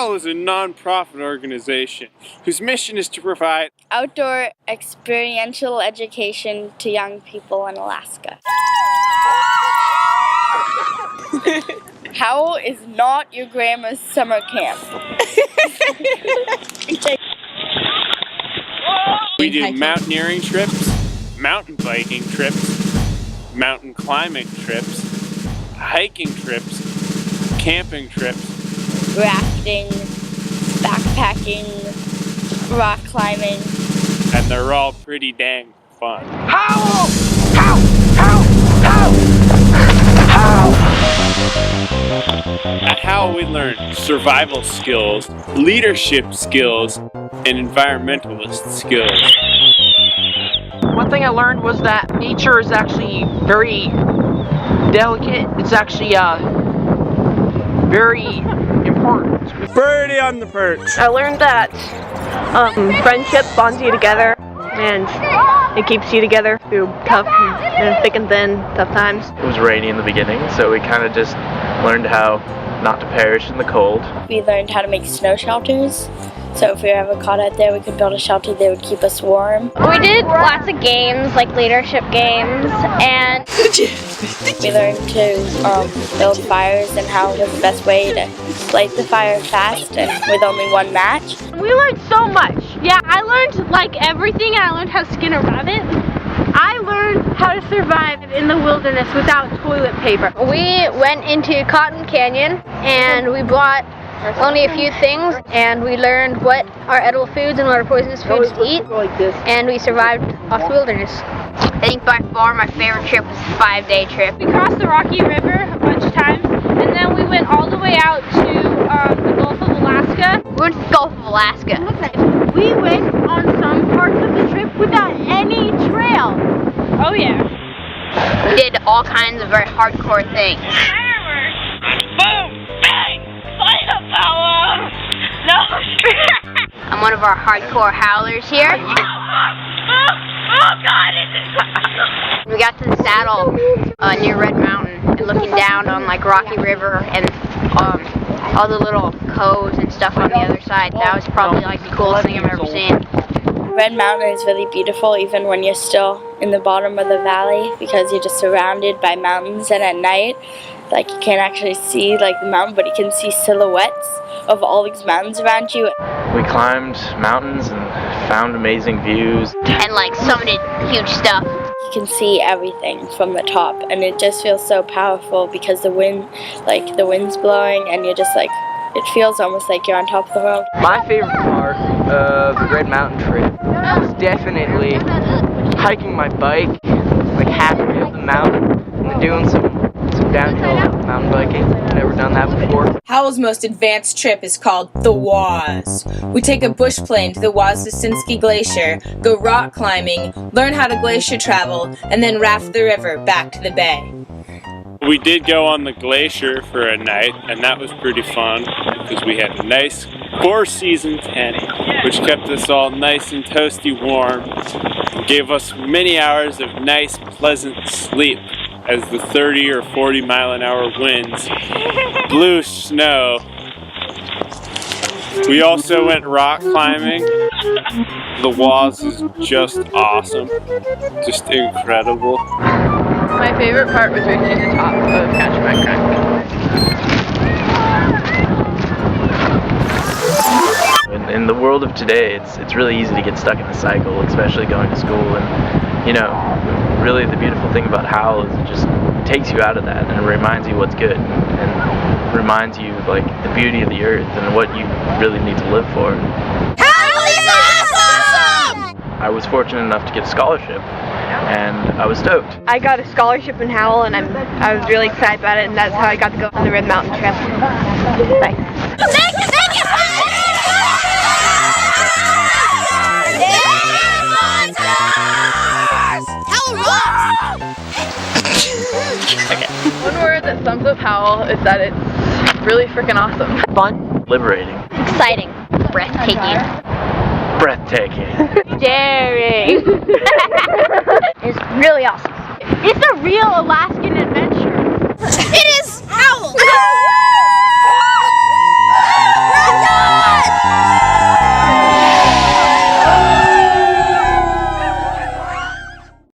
HOWL is a non-profit organization whose mission is to provide outdoor experiential education to young people in Alaska. HOWL is not your grandma's summer camp. We do mountaineering trips, mountain biking trips, mountain climbing trips, hiking trips, camping trips, rafting, backpacking, rock climbing. And they're all pretty dang fun. HOWL! HOWL! HOWL! HOWL! HOWL! At HOWL we learn survival skills, leadership skills, and environmentalist skills. One thing I learned was that nature is actually very delicate. It's actually very important. Birdie on the perch. I learned that friendship bonds you together and it keeps you together through tough and thick and thin, tough times. It was rainy in the beginning, so we kind of just learned how not to perish in the cold. We learned how to make snow shelters. So if we were ever caught out there, we could build a shelter that would keep us warm. We did lots of games, like leadership games, and we learned to build fires and how was the best way to light the fire fast and with only one match. We learned so much. Yeah, I learned like everything, and I learned how to skin a rabbit. I learned how to survive in the wilderness without toilet paper. we went into Cotton Canyon, and we bought only a few things, and we learned what are edible foods and what are poisonous foods to eat, and we survived off the wilderness. I think by far my favorite trip was the 5-day trip. We crossed the Rocky River a bunch of times, and then we went all the way out to the Gulf of Alaska. We went to the Gulf of Alaska. We went on some parts of the trip without any trail. Oh yeah. We did all kinds of very hardcore things. Boom! Bang! Firepower! No! I'm one of our hardcore howlers here. Oh God! We got to the saddle near Red Mountain and looking down on like Rocky River and all the little coves and stuff on the other side. That was probably like the coolest thing I've ever seen. Red Mountain is really beautiful even when you're still in the bottom of the valley because you're just surrounded by mountains, and at night like you can't actually see like the mountain, but you can see silhouettes of all these mountains around you. We climbed mountains and found amazing views. And like summited huge stuff. You can see everything from the top, and it just feels so powerful because the wind's blowing, and you're just like, it feels almost like you're on top of the world. My favorite part of the Red Mountain trip was definitely hiking my bike like halfway up the mountain and doing some downhill mountain biking. I've never done that before. HOWL's most advanced trip is called the Waz. We take a bush plane to the Wazysinski Glacier, go rock climbing, learn how to glacier travel, and then raft the river back to the bay. We did go on the glacier for a night, and that was pretty fun because we had a nice 4-season tent, which kept us all nice and toasty warm and gave us many hours of nice, pleasant sleep as the 30 or 40 mile an hour winds blew snow. We also went rock climbing. The Waz is just awesome, just incredible. My favorite part was reaching the top of Catchback Creek. In the world of today, it's really easy to get stuck in the cycle, especially going to school. And you know, really the beautiful thing about HOWL is it just takes you out of that and it reminds you what's good and reminds you like the beauty of the earth and what you really need to live for. HOWL is awesome! I was fortunate enough to get a scholarship, and I was stoked. I got a scholarship in HOWL, and I was really excited about it, and that's how I got to go on the Red Mountain trip. Bye. One word that sums up HOWL is that it's really freaking awesome. Fun. Liberating. Exciting. Breathtaking. Breathtaking. Daring. It's really awesome. It's a real Alaskan adventure.